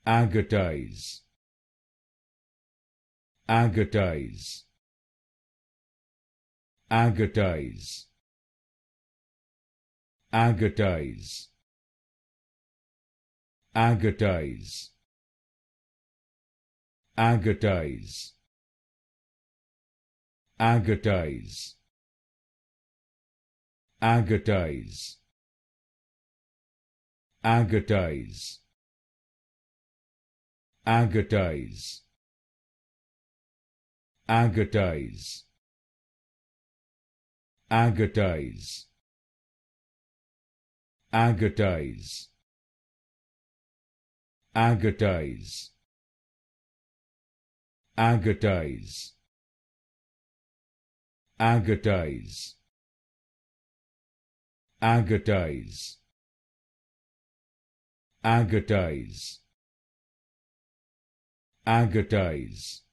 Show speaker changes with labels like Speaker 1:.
Speaker 1: Agatize, Agatize, Agatize, Agatize, Agatize, Agatize, Agatize, Agatize, Agatize, Agatize, Agatize, Agatize, Agatize, Agatize, Agatize, Agatize, Agatize, Agatize, Agatize,